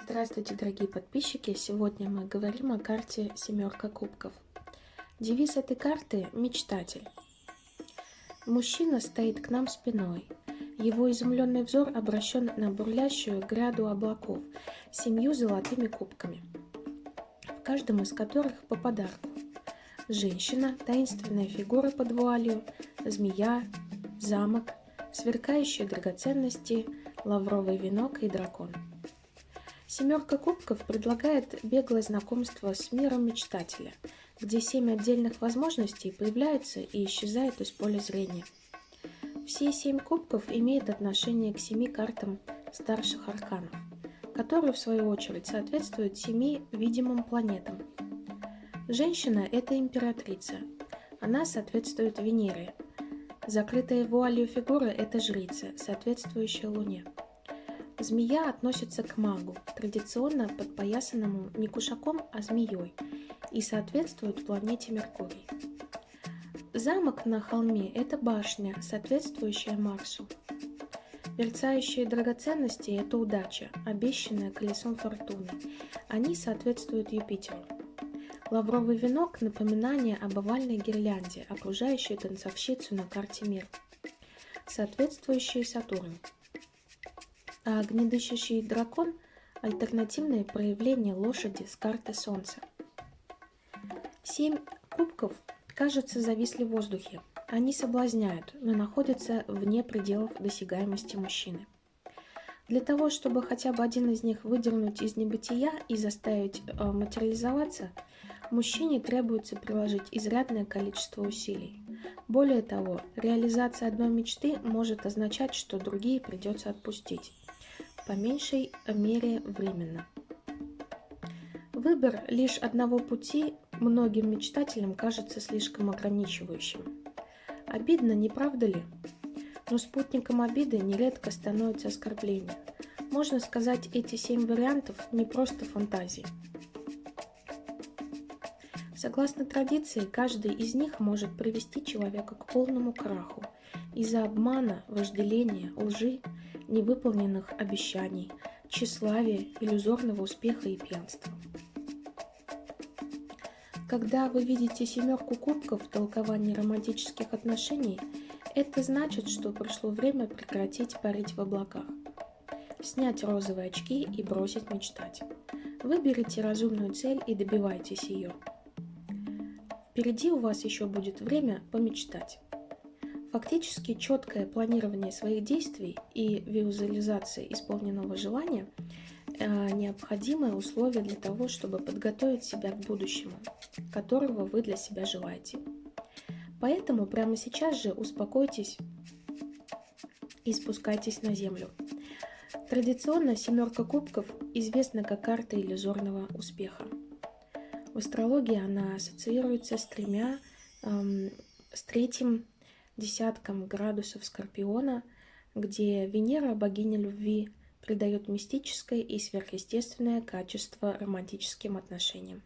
Здравствуйте, дорогие подписчики! Сегодня мы говорим о карте «Семерка кубков». Девиз этой карты – «Мечтатель». Мужчина стоит к нам спиной. Его изумленный взор обращен на бурлящую гряду облаков с 7 золотыми кубками, в каждом из которых по подарку. Женщина, таинственная фигура под вуалью, змея, замок, сверкающие драгоценности, лавровый венок и дракон. Семерка кубков предлагает беглое знакомство с миром мечтателя, где 7 отдельных возможностей появляются и исчезают из поля зрения. Все 7 кубков имеют отношение к 7 картам старших арканов, которые в свою очередь соответствуют 7 видимым планетам. Женщина – это императрица, она соответствует Венере. Закрытая вуалью фигура – это жрица, соответствующая Луне. Змея относится к магу, традиционно подпоясанному не кушаком, а змеей, и соответствует планете Меркурий. Замок на холме – это башня, соответствующая Марсу. Мерцающие драгоценности – это удача, обещанная колесом фортуны. Они соответствуют Юпитеру. Лавровый венок – напоминание об овальной гирлянде, окружающей танцовщицу на карте мира, соответствующей Сатурну. А огнедышащий дракон – альтернативное проявление лошади с карты Солнца. 7 кубков, кажется, зависли в воздухе. Они соблазняют, но находятся вне пределов досягаемости мужчины. Для того, чтобы хотя бы один из них выдернуть из небытия и заставить материализоваться, мужчине требуется приложить изрядное количество усилий. Более того, реализация одной мечты может означать, что другие придется отпустить. По меньшей мере временно. Выбор лишь одного пути многим мечтателям кажется слишком ограничивающим. Обидно, не правда ли? Но спутником обиды нередко становится оскорбление. Можно сказать, эти 7 вариантов не просто фантазии. Согласно традиции, каждый из них может привести человека к полному краху из-за обмана, вожделения, лжи, невыполненных обещаний, тщеславия, иллюзорного успеха и пьянства. Когда вы видите семерку кубков в толковании романтических отношений, это значит, что пришло время прекратить парить в облаках, снять розовые очки и бросить мечтать. Выберите разумную цель и добивайтесь ее. Впереди у вас еще будет время помечтать. Фактически четкое планирование своих действий и визуализация исполненного желания – необходимое условие для того, чтобы подготовить себя к будущему, которого вы для себя желаете. Поэтому прямо сейчас же успокойтесь и спускайтесь на землю. Традиционно семерка кубков известна как карта иллюзорного успеха. В астрологии она ассоциируется с третьим десятком градусов Скорпиона, где Венера, богиня любви, придает мистическое и сверхъестественное качество романтическим отношениям.